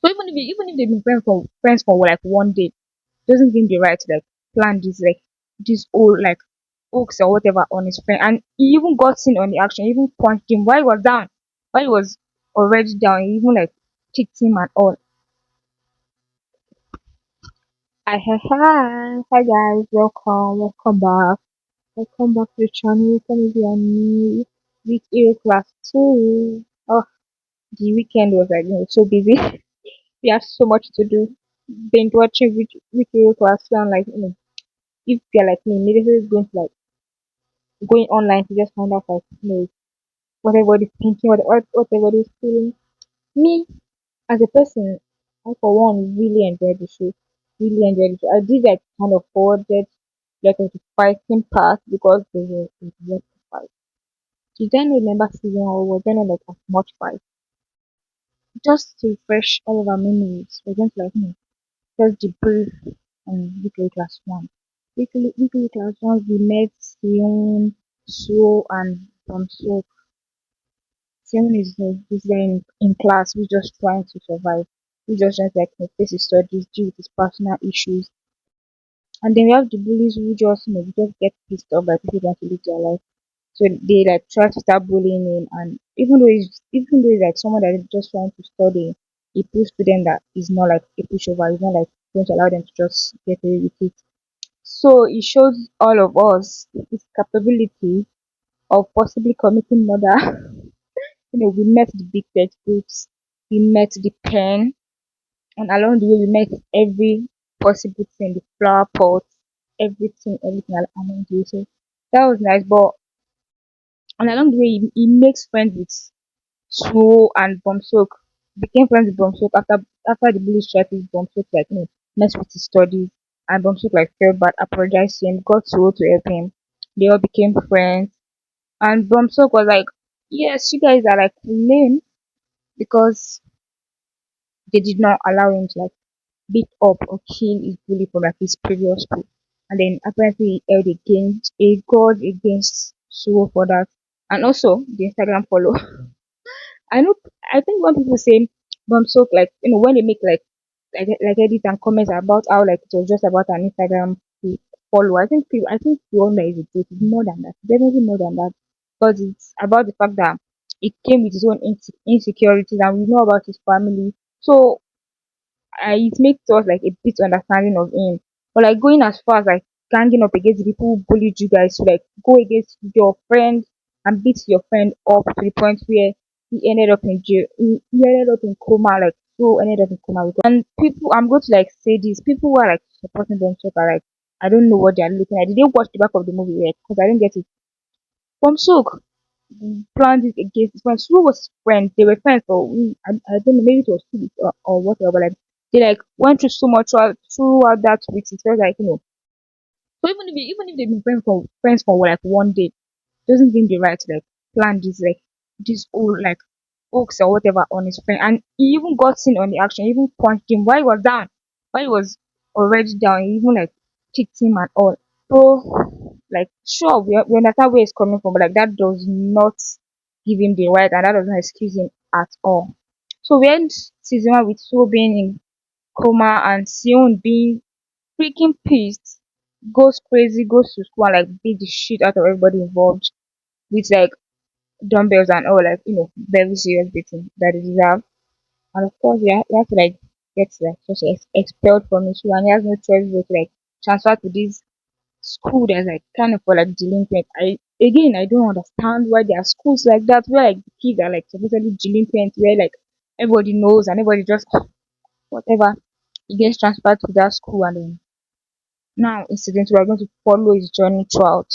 So even if they've been friends for like one day, doesn't give him the right to like plan this whole like hooks or whatever on his friend. And he even got seen on the action, he even punched him while he was down, while he was already down. He even like kicked him and all. Hi guys, welcome back. Welcome back to the channel. Welcome if you are new. Week A class 2. Oh, the weekend was like so busy. We have so much to do. Been watching week A class 2 and like if you're like me, immediately going to like going online to just find out like what everybody's thinking, what everybody's feeling. Me as a person, I for one really enjoyed the show. Really enjoyed the show. I did like kind of forwarded like the fighting part because there was a fight. You don't remember season or was there not like as much fight? Just to refresh all of our memories, we're going to like just debrief on weekly class one. Weekly class one we met Sion, Suho and so Sion is there in class, we just trying to survive. We just trying to like face his studies, deal with his personal issues. And then we have the bullies who just just get pissed off by people that live their life. So they like try to start bullying him, and even though he's like someone that is just trying to study, he proves to them that he's not like a pushover. He's not like going to allow them to just get away with it. So it shows all of us his capability of possibly committing murder. We met the big textbooks, we met the pen, and along the way we met every possible thing, the flower pot, everything along the way. So that was nice. But and along the way he makes friends with Suho and Bomsok, became friends with Bomsok after the bullies tried to Bomsok like mess with his studies, and Bomsok like felt bad, apologized to him, got Suho to help him. They all became friends, and Bomsok was like, "Yes, you guys are like lame because they did not allow him to like beat up or kill his bully from like his previous school." And then apparently he held against a god against Suho for that, and also the Instagram follow. I know. I think when people say bump soak, like when they make like edit and comments about how like it was just about an Instagram follow. I think the one that is a joke is more than that. Definitely more than that, because it's about the fact that it came with his own insecurities, and we know about his family. So it makes us like a bit understanding of him. But like going as far as like ganging up against the people who bullied you guys to like go against your friend and beat your friend up to the point where he ended up in jail. He ended up in coma, like so ended up in coma. And people, I'm going to like say this, people who are like supporting them so are like, I don't know what they are looking at. Did they watch the back of the movie yet? Because I didn't get it. From Sook planned it against his friend. Sue was his friend. They were friends for I don't know, maybe it was 2 weeks or whatever. But like they like went through so much throughout that week. It felt like So even if they've been friends for like one day, doesn't give him the right to like plan this whole like hoax or whatever on his friend. And he even got seen on the action. He even punched him while he was down, while he was already down. He even like kicked him and all. So, like, sure, we understand where he's coming from, but like that does not give him the right, and that does not excuse him at all. So we end season one with Suho being in coma and Sion being freaking pissed, goes crazy, goes to school and like beat the shit out of everybody involved with like dumbbells and all, like very serious beating that they deserve. And of course, yeah, he has to like get like just expelled from his school, and he has no choice but to like transfer to this school that's like kind of for like delinquent. I don't understand why there are schools like that where like the kids are like supposedly delinquent, where like everybody knows and everybody just whatever. He gets transferred to that school, and then now incidentally we're going to follow his journey throughout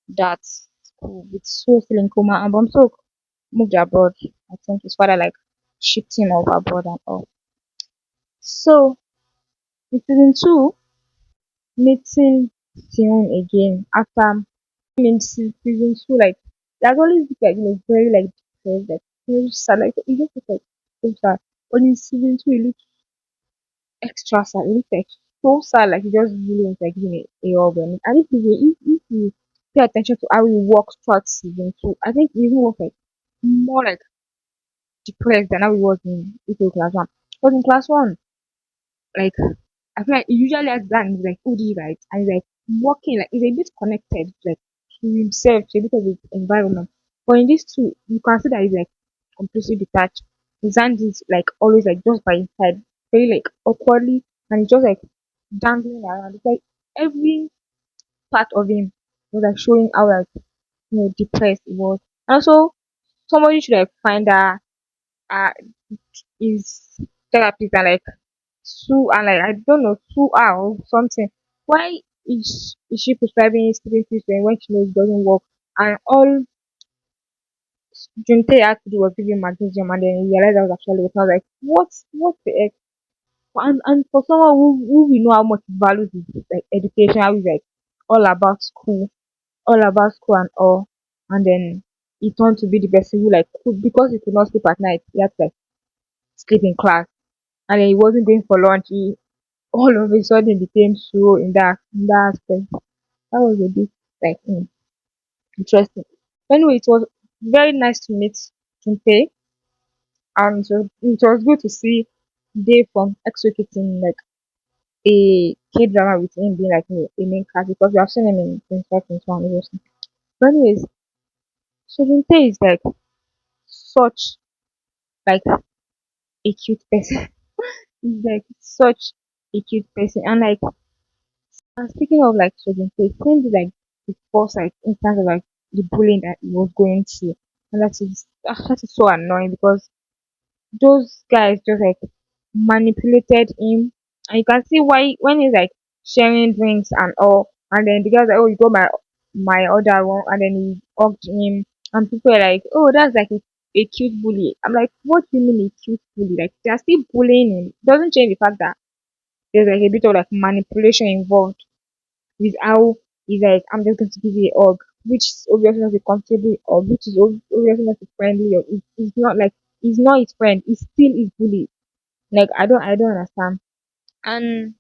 that school with so still in coma, and Bomso moved abroad. I think his father like shipped him off abroad and all. So in season 2, meeting Sion again after in season 2, like there's always this, like very like depressed, like very sad, like it just looks like so sad. But in season 2, it looks extra sad. It looks like so sad, like he just really wants like giving a hug. And I think if you pay attention to how he walks throughout season 2, I think he even was like more like depressed than how he was in Eco Class 1. But in class 1, like I feel like he usually has that and he's like OD, right? And he's like working, like he's a bit connected like to himself, to a bit of his environment. But in these two, you can see that he's like completely detached. His hand is like always like just by his side, very like awkwardly, and he's just like dangling around. It's like every part of him was like showing how like depressed he was. And also somebody should like find uh his therapist and like sue and like I don't know, sue her or something. Why is she prescribing sleeping pills when she knows it doesn't work? And all Junte had to do was give him magnesium and then he realized that was actually what I was like, what the heck? And for someone who we know how much he values his like education, how he's like all about school, all about school and all, and then he turned to be the person who like could, because he could not sleep at night, he had to like sleep in class, and then he wasn't going for lunch. He all of a sudden became so in that aspect. That was a bit like interesting. Anyway, it was very nice to meet Junpei, and it was good to see Dave from executing like a K drama with him being like a main character, because we have seen him in Prince Prince One obviously. But anyways, so Junpei is like such like a cute person. He's like such a cute person, and like, and speaking of like children, so it seems like the first like instance of like the bullying that he was going through, and that is so annoying because those guys just like manipulated him, and you can see why when he's like sharing drinks and all, and then the guy's like, "Oh, you got my other one," and then he hugged him, and people are like, "Oh, that's like a cute bully." I'm like, "What do you mean a cute bully? Like they're still bullying him. Doesn't change the fact that there's like a bit of like manipulation involved with how he's like, I'm just going to give you a hug, which is obviously not a comfortable hug, which is obviously not a friendly hug. It's not like he's not his friend, he's still his bully. Like I don't understand. And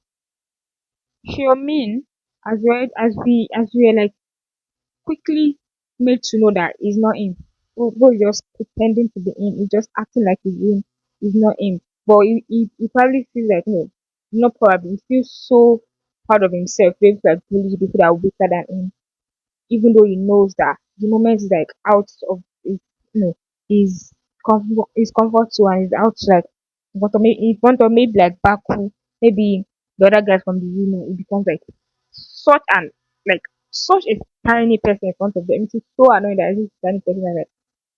Xiaomin, as we are like quickly made to know that he's not him. Bo is just pretending to be him, he's just acting like he's him, he's not him. But he probably feels like no, not probably, he feels so proud of himself, feels like bully people that are weaker than him, even though he knows that the moment he's like out of his, his comfort zone, and he's out to like in front of maybe like Baku, maybe the other guys from the union, it becomes like such an like such a tiny person in front of them. It is so annoying that this tiny person is like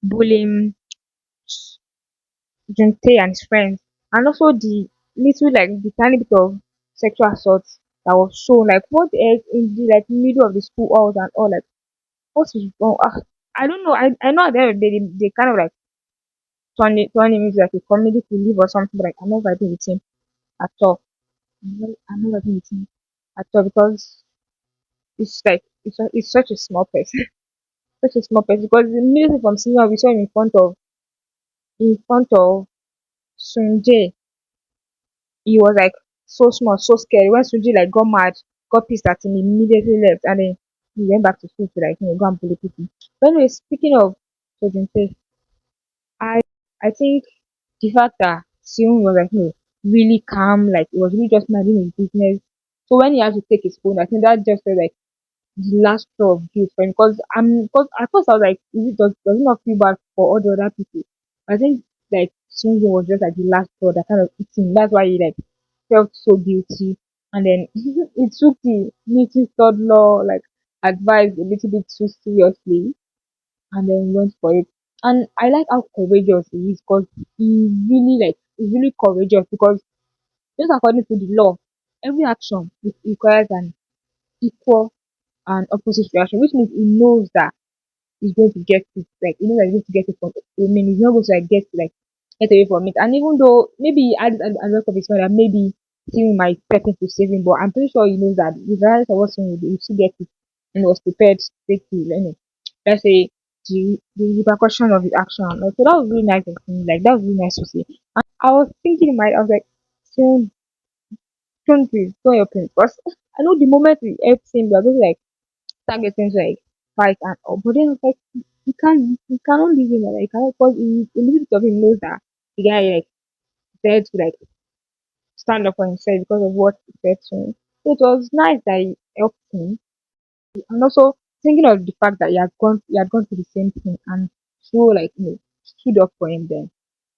bullying Junte and his friends, and also the little like the tiny bit of sexual assault that was shown. Like what the heck in the like middle of the school halls and all, like what is wrong? I don't know. I know at the end of the day they kind of like turn him into like a comedic relief or something, but like, I'm not vibing with him at all. I'm not vibing with him at all because it's like it's such a small person, such a small person. Because immediately from senior we saw him in front of Sunjay. He was like so small, so scary. When Sunjay like got mad, got pissed at him, he immediately left, and then he went back to school to like go and bully people. But anyway, speaking of Sunjay, I I think the fact that Sieun was like really calm, like it was really just minding his business. So when he had to take his phone, I think that just felt like the last straw of guilt for him, because at first I was like, is it does it not feel bad for all the other people? I think like Sieun was just like the last straw that kind of hit him. That's why he like felt so guilty, and then he took the little toddler like advice a little bit too seriously, and then went for it. And I like how courageous he is, because he's really courageous, because just according to the law, every action requires an equal and opposite reaction, which means he knows that he's going to get it. Like he knows that he's going to get it from women. He's not going to like get away from it. And even though maybe he had a lot of his mind that maybe Tim might step in to save him, but I'm pretty sure he knows that regardless of what Tim will do, he still get it, and was prepared to take the let's say the repercussion of his action. Like, so that was really nice of him. Like that was really nice to see. And I was thinking in my I was like, Tim, don't please don't help him, because I know the moment we help him, we're going to like start getting to like fight and all. But then I was like, you cannot leave him like that. You cannot, because a little bit of him knows that the guy like said to like stand up for himself because of what he said to him. So it was nice that he helped him. And also thinking of the fact that he had gone through the same thing and so like stood up for him then.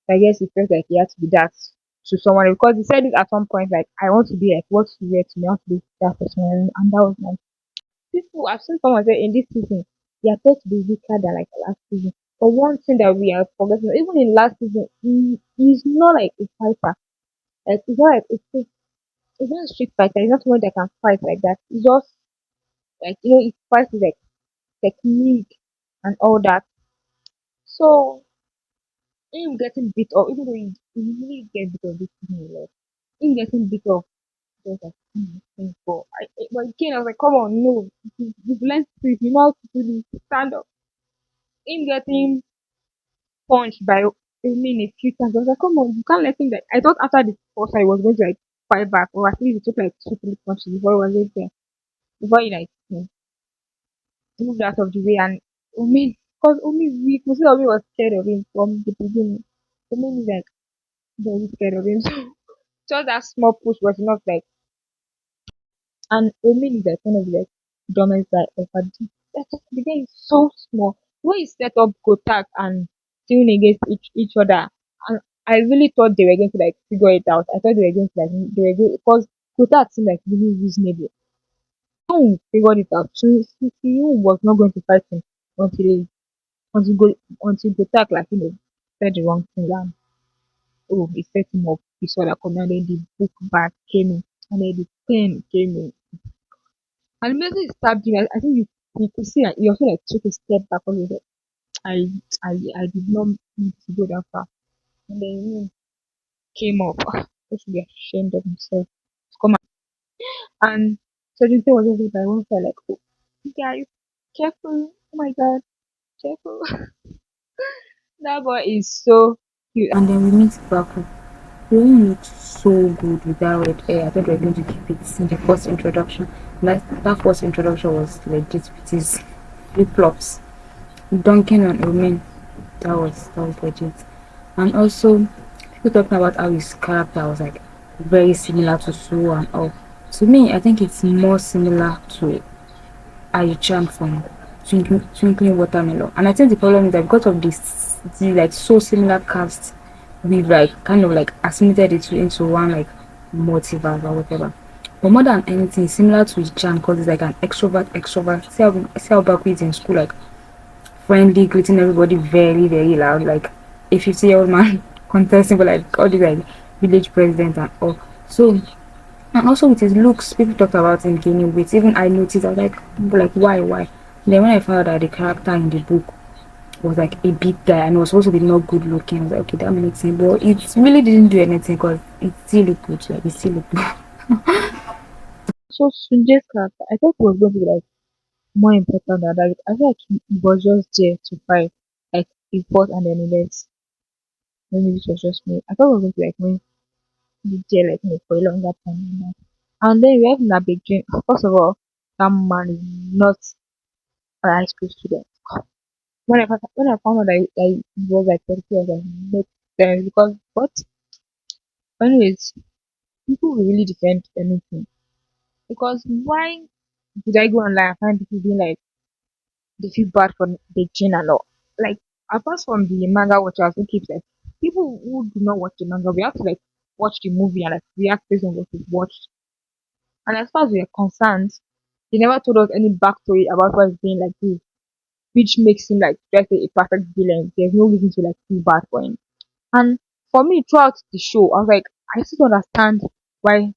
I guess he felt like he had to be that to someone because he said it at some point like I want to be like what you were to me, I want to be that for someone and that was nice. People I've seen someone say in this season they are thought to be weaker than like last season. But one thing that we are forgetting, even in last season, he's not like a fighter. Like it's not like it's not a street fighter, he's not someone that can fight like that. It's just like he fights with like technique and all that. So him getting beat up, even though he really get beat up this season a lot. Him getting beat up just like painful. But again, I was like, come on, no, you've learned to you know how to do this, stand up. Him getting punched by Omin a few times. I was like, come on, you can't let him like I thought after the first time he was going to like fight back, or at least he took like two, three punches before he was there. Before he like moved out of the way and Omin because Omin weak, we see Omin was scared of him from the beginning. Omin is like very scared of him. So just that small push was enough like and Omin is like one of the like dumbest guy ever. The guy is so small. When he set up Kotak and tune against each other, and I really thought they were going to like figure it out. I thought they were going to like they were going because Kotak seemed like really reasonable. Soon figured it out. So he was not going to fight him until until go until Kotak like said the wrong thing and oh he set him up. He saw that coming and then the book bag came in and then the pen came in. And immediately he stabbed him. I think you could see that he also like took a step back a little bit. I I did not need to go that far. And then came up. He should be ashamed of himself. Come on. And Sergeant was just by one side like, oh, guys, careful. Oh my god, careful. That boy is so cute. And then we meet Baku. He really looked so good with that red hair. I thought we were going to keep it in the first introduction. That first introduction was legit with his flip flops. Dunking on Omen. That was legit. And also people talking about how his character was like very similar to Suho and all. To me, I think it's more similar to Ayu-chan from Twinkling Watermelon. And I think the problem is that because of this the like so similar cast, we've like kind of like assimilated it into one like multiverse or whatever. But more than anything, similar to Chan because it's like an extrovert. See how Baku is in school, like friendly, greeting everybody very, very loud, like a 50-year-old man contesting for like all the like village president and all. So and also with his looks, people talked about him gaining weight. Even I noticed, I was like why? Then when I found out that the character in the book was like a big guy and was supposed to be not good looking, I was like, okay, that makes sense. But it really didn't do anything because it still looked good. Like it still looked good. So Sunjay's character, I thought he was going to be like more important than that. I feel like he was just there to fight. Like he fought and then he left. Maybe this was just me. I thought he was going to like be there like for a longer time than that. And then we have Nabekjin. First of all, that man is not an high school student. When I found out that he was like 30, I was like, makes sense because what? Anyways, people will really defend anything. Because why did I go online and find people being like they feel bad for the gin and all? Like apart from the manga watchers who keeps like people who do not watch the manga, we have to like watch the movie and like react based on what we watched. And as far as we are concerned, they never told us any backstory about why he's being like this, which makes him like just a perfect villain. There's no reason to like feel bad for him. And for me, throughout the show, I was like, I still don't understand why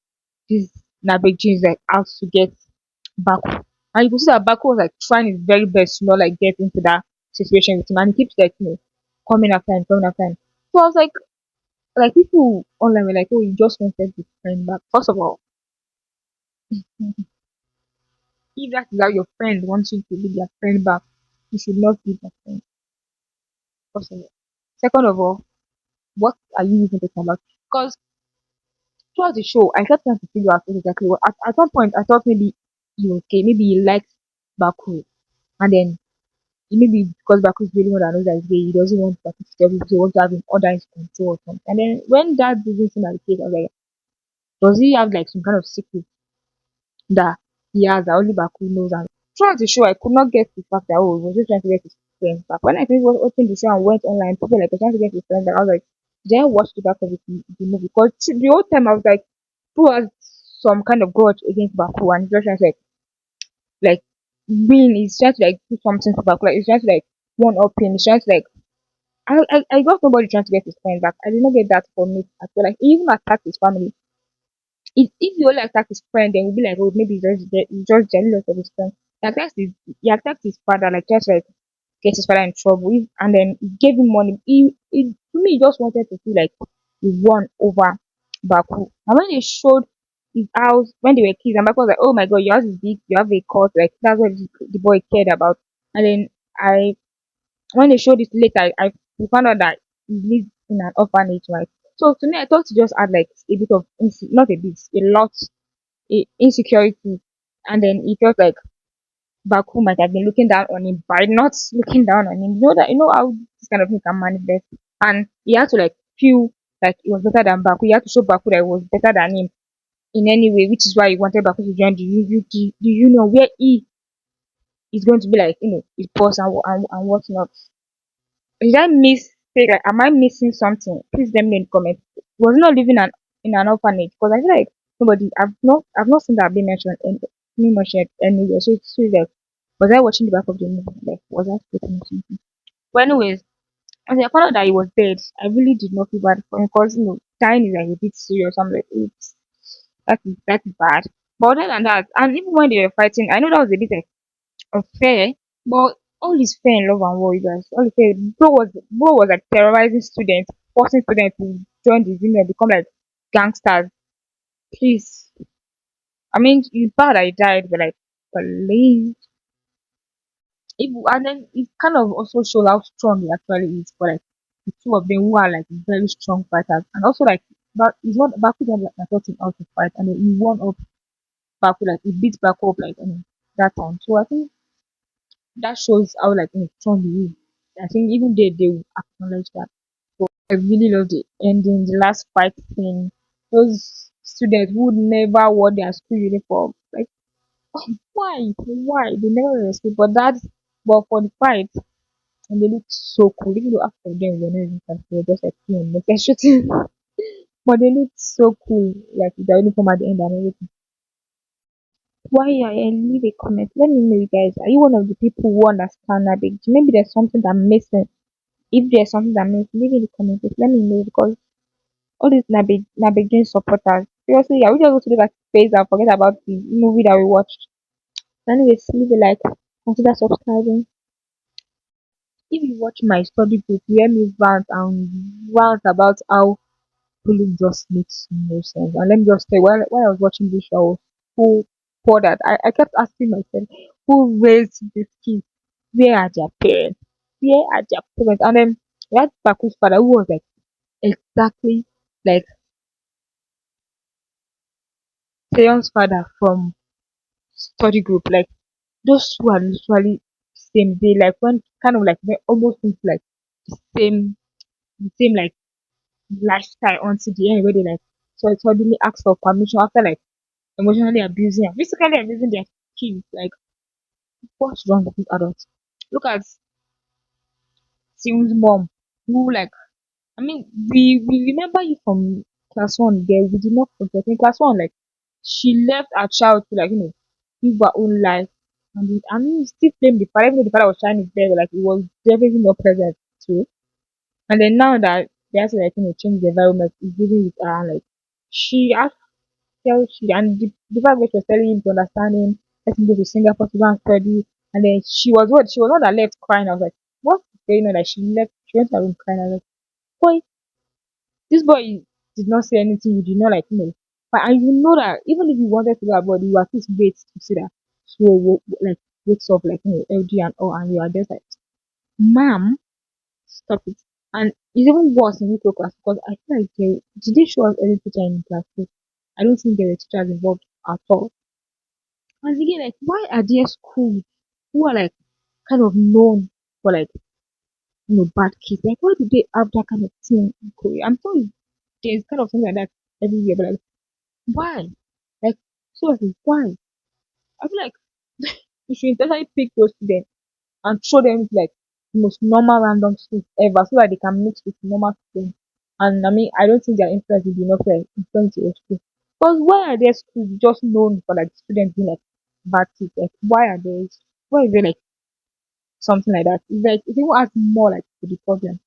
this Nabeji is like out to get Baku. And you can see that Baku was like trying his very best to not like get into that situation with him, and he keeps like coming after him. So I was like people online were like, oh, you just wanted his friend back. First of all, if that is how your friend wants you to be their friend back, you should not be their friend. First of all. Second of all, what are you even talking about? Because throughout the show, I kept trying to figure out exactly what. At one point, I thought maybe he okay, maybe he likes Baku, and then maybe because Baku is really one that knows that he's gay, he doesn't want Baku to tell people, he wants to have him under his control or something. And then when that didn't seem like the case, I was like, Does he have like some kind of secret that he has that only Baku knows? And throughout the show, I could not get the fact that oh, he was just trying to get his friends back. When I think was watching the show and went online, people were like trying to get his friends back. I was like, did I watch the back of the movie? Because the whole time I was like, who has some kind of grudge against Baku and he's just trying to like win. He's trying to like do something for Baku. Like he's trying to like one up him. He's trying to like I got nobody trying to get his friends back. I did not get that from it at all. Like he even attacked his family. If you only attack his friend, then we'll be like, oh, maybe he's just jealous of his friend. He attacked his father, like just like get his father in trouble, and then he gave him money. To me, he just wanted to feel like he won over Baku. And when they showed his house when they were kids, and Baku was like, oh my god, your house is big, you have a court, like that's what the boy cared about. And then I when they showed it later, we found out that he lives in an orphanage, right? So to me, I thought he just had like a bit of not a bit, a lot insecurity, and then he felt like Baku might have been looking down on him by not looking down on him. You know how this kind of thing can manifest, and he had to like feel like he was better than Baku. He had to show Baku that he was better than him in any way, which is why he wanted Baku to join the union where he is going to be like his boss and whatnot. Did I miss like am I missing something? Please let me know in the comment. Was he not living in an orphanage? Because I feel like nobody I've not seen that being mentioned being mentioned anywhere. So it's like was I watching the back of the movie? Like was I speaking something? But anyways, as I found out that he was dead, I really did not feel bad for him because dying is like a bit serious. I'm like, oops, that is bad. But other than that, and even when they were fighting, I know that was a bit like unfair, but all is fair in love and war, you guys. All is fair. Bro was like terrorizing students, forcing students to join the union, become like gangsters. Please, I mean, it's bad I died, but like, please. And then it kind of also shows how strong he actually is for like the two of them who are like very strong fighters, and also like, but he's not Baku don't like taught him how to fight, and then he won up Baku like he beat Baku up like that time. So I think that shows how like strong he is. I think even they will acknowledge that. I really love the ending, the last fight scene. Those students who never wore their school uniform. Like why? Why? They never wear school. But for the fight and they look so cool. Even though after them we're not even they were just like playing like shooting. But they look so cool, like with their uniform at the end and everything. Why I leave a comment. Let me know you guys. Are you one of the people who understand that maybe there's something that I'm missing? If there's something that makes leave in the comments, let me know because all these Nabegin supporters. Seriously, are we just going to leave a space and forget about the movie that we watched? So anyways, leave a like, consider subscribing. If you watch my study group, you hear me rant about how bullying just makes no sense. And let me just say, while I was watching this show, who poured that, I kept asking myself, who raised this kid? Where are their parents? Where are their parents? And then that Baku's father, who was like exactly like Seon's father from study group. Like those two are literally same. They like one kind of like they almost into like the same like lifestyle until the end where they like so suddenly ask for permission after like emotionally abusing and physically abusing their kids. Like what's wrong with these adults? Look at Seun's mom who like I mean, we remember you from class 1 there. We did not forget. In class 1, like, she left her child to, like, live her own life. And we still blame the father, even though the father was trying his best, like, he was definitely not present too. And then now that they have to, like, change the environment, he's living with her, and, like, she asked, and the fact that she was telling him to understand him, let him go to Singapore to go and study. And then she was what? She was not that left crying. I was like, what's going on? Like, she went to her room crying. I was like, boy, this boy did not say anything. You did not like but and you know that even if you wanted to go abroad, you at least wait to see that so like wakes up like LG and all, and you are just like, ma'am, stop it. And it's even worse in micro class because I feel like did they show us any teacher in class 2? I don't think there were teachers involved at all. And again, like, why are there schools who are like kind of known for like bad kids? Like, why do they have that kind of thing in Korea? I'm sorry, there's kind of something like that everywhere, but like Why? Like, seriously, why? I feel like you should intentionally pick those students and throw them into like the most normal random schools ever so that they can mix with normal students. And I mean, I don't think their influence will be enough to like influence your school. Because why are there schools just known for like students being like bad kids? Like, why is there like something like that? It's like, it even adds more like to the problem.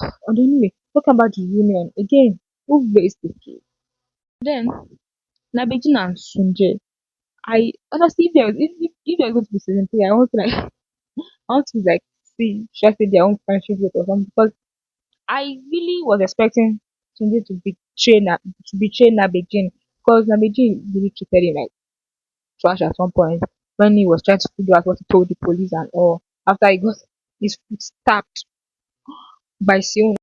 And anyway, talk about the union again. Who raised the kid? Then Nabejin and Sunjay. I honestly, if there was going to be season three, I want to like I want to like see should I say their own friendship with or something because I really was expecting Tunde to betray Nabejin because Nabejin really treated him like trash at some point when he was trying to figure out what he told the police and all after he got his foot stabbed by Sion.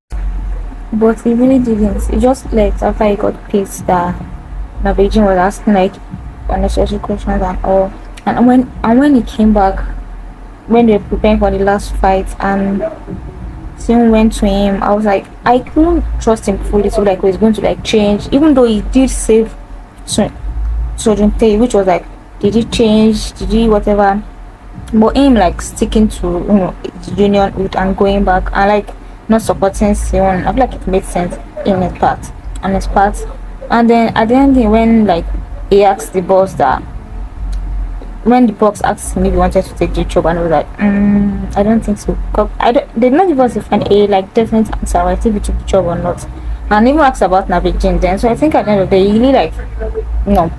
But he really didn't. He just left after he got pissed that Beijing was asking like unnecessary questions and all. And when he came back, when they were preparing for the last fight and Sim went to him, I was like, I couldn't trust him fully. So like, he was going to like change, even though he did save so Sojunte, which was like, did he change? Did he whatever? But him like sticking to the union route and going back and like not supporting Sion, I feel like it made sense in his part, on his part. And then at the end, when like he asked the boss that when the boss asked him if he wanted to take the job, and he was like, I don't think so. 'Cause I don't, they did not give us a like definite answer like if he took the job or not. And even asked about Navigin then. So I think at the end of the day, he really like you know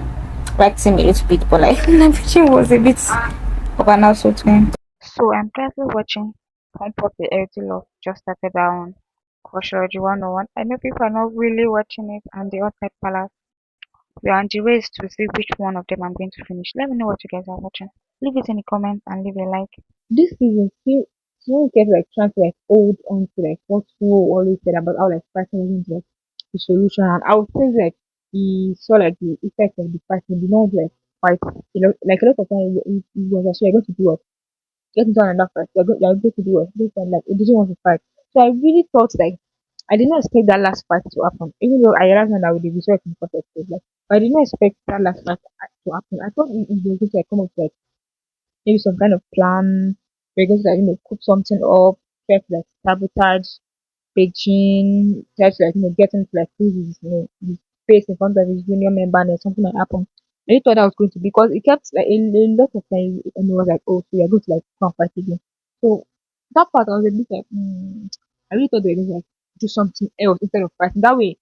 liked him a little bit, but like Navigin was a bit of an asshole to him. So I'm currently watching Pump Up the Healthy Love. Just started that one. Crushology 101. I know people are not really watching it and the Outside Palace. We are on the race to see which one of them I'm going to finish. Let me know what you guys are watching. Leave it in the comments and leave a like. This season, Sion kept like trying to like hold on to like what Suho always said about how like fighting wasn't like the solution. And I would say like he saw like the effect of the fighting, did not like fight. You know, like a lot of times he was like, so you're going to do what? Get into another fight. You're going to do what? This and like he didn't want to fight. So I really thought like I did not expect that last fight to happen. Even though I realized now that with the visual in the first episode, like but I did not expect that last fight to happen. I thought it was going to like come up to like maybe some kind of plan. We're going to like, cook something up, try to like sabotage Beijing, try to like, get him to like lose his face in front of his junior member and then something might happen. I really thought that was going to be because it kept like a lot of times and it was like, oh, so you're going to like come and fight again. So that part I was a bit like, I really thought they were going to like do something else instead of fighting. That way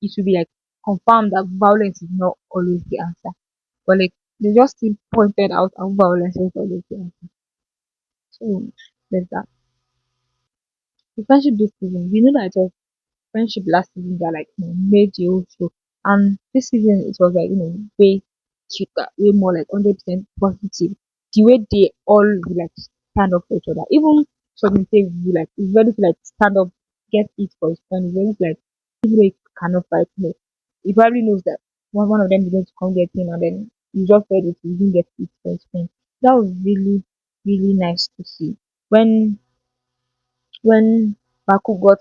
it should be like confirmed that violence is not always the answer. But like they just still pointed out how violence is always the answer. So there's that. The friendship this season, we know that it was friendship last season that like made the whole show. And this season it was like, way cuter, way more like 100% positive. The way they all will, like stand up for each other. Even something say we like is ready to like stand up, get it for his friend, he's ready to like even though he cannot fight, he probably knows that one of them is going to come get him and then he's just ready to even get it for his friend. That was really, really nice to see. When Baku got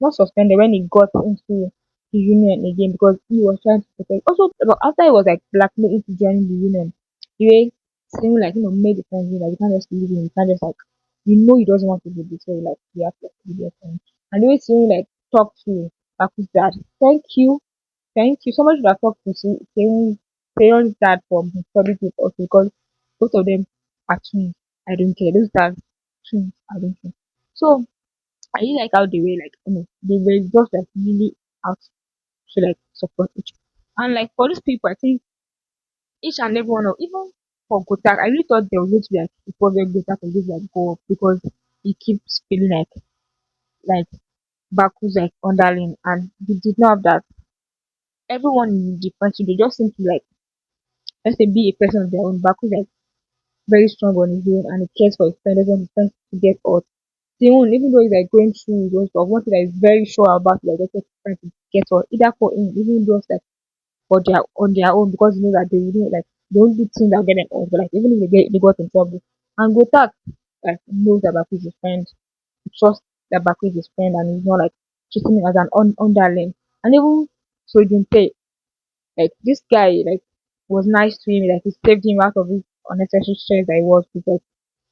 not suspended when he got into the union again because he was trying to protect. Also, but after he was like blackmailed into joining the union, he was saying like made the friends like you can't just leave him, you can't just like he doesn't want to do this, so like you have to be their friend. And the way saying like talk to Baku's dad, thank you. Somebody should have talked to Seon's dad from his study group also because both of them are twins. I don't care. Those dads twins, I don't care. So I really like how they were like, they were just like really out to like support each other. And like for these people, I think each and every one of even for Gotak, I really thought there was going to be like a problem Gotak will just like go up because he keeps feeling like Baku's like underling and he did not have that. Everyone in the friendship they just seem to like let's say be a person of their own. Baku's like very strong on his own and he cares for his friend, doesn't want his friends to get hurt. Simon, even though he's like going through his own stuff, one thing that he's very sure about like just trying to get hurt, either for him, even though it's like for their on their own because you know that they really like the only thing that get them off, but like even if they got in trouble. And Gotak like knows that Baku is his friend, he trusts that Baku is his friend and he's not like treating him as an underling. And even So Junpei, like this guy, like was nice to him, like he saved him out of this unnecessary stress that he was because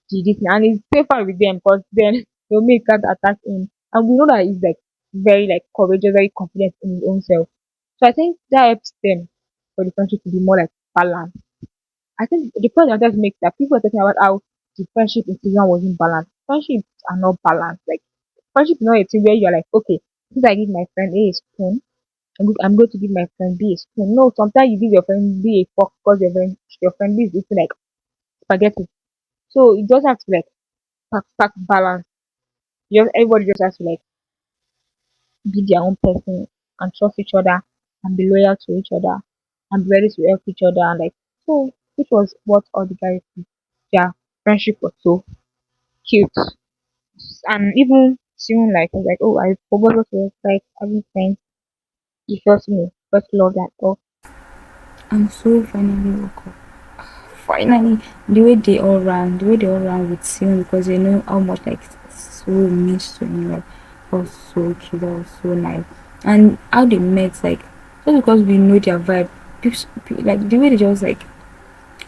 he did, and he's safer with them because then they'll make can't attack him. And we know that he's like very like courageous, very confident in his own self. So I think that helps them for the country to be more like balanced. I think the point I wanted to make that people are talking about how the friendship in season wasn't balanced. Friendships are not balanced. Like friendship is not a thing where you're like, okay, since I give my friend A a spoon, I'm going to give my friend B a spoon. No, sometimes you give your friend B a fork because your friend B is eating like spaghetti. So it doesn't have to be like pack balance. Everybody just has to like be their own person and trust each other and be loyal to each other and be ready to help each other and like so which was what all the guys did. Their friendship was so cute. And even soon like was like, oh I forgot what it was like having friends. You first me, first love that oh I'm so finally woke up. Finally, the way they all ran with Sion because they know how much like so means to me. Like, that was so cute, that was so nice, and how they met, like just because we know their vibe, like the way they just like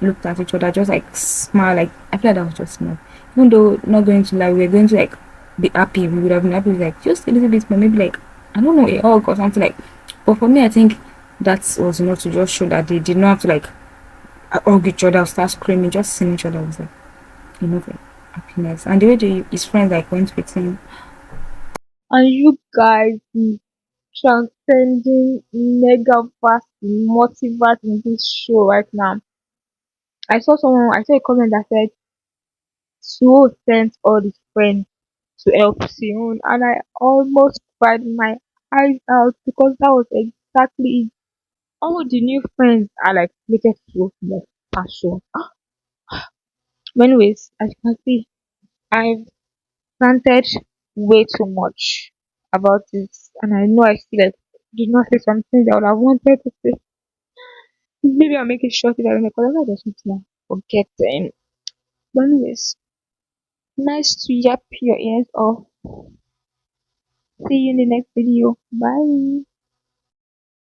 looked at each other, just like smile. Like I feel like that was just enough. Even though not going to like we're going to like be happy, we would have been happy with like just a little bit more, maybe like I don't know a hug or something like. But for me, I think that was enough to just show that they did not have to like hug each other, start screaming, just seeing each other was like enough like happiness. And the way his friends like went with him, and you guys be transcending mega fast multiverse in this show right now. I saw a comment that said Suho sent all his friends to help Sieun, and I almost cried my eyes out because that was exactly it. All the new friends are like related to the passion. Anyways, as you can see, I've ranted way too much about this, and I know I still like did not say something that I would have wanted to say. Maybe I'll make it short if I remember, because I just something I'm forgetting. But anyways, nice to yap your ears off. See you in the next video. Bye.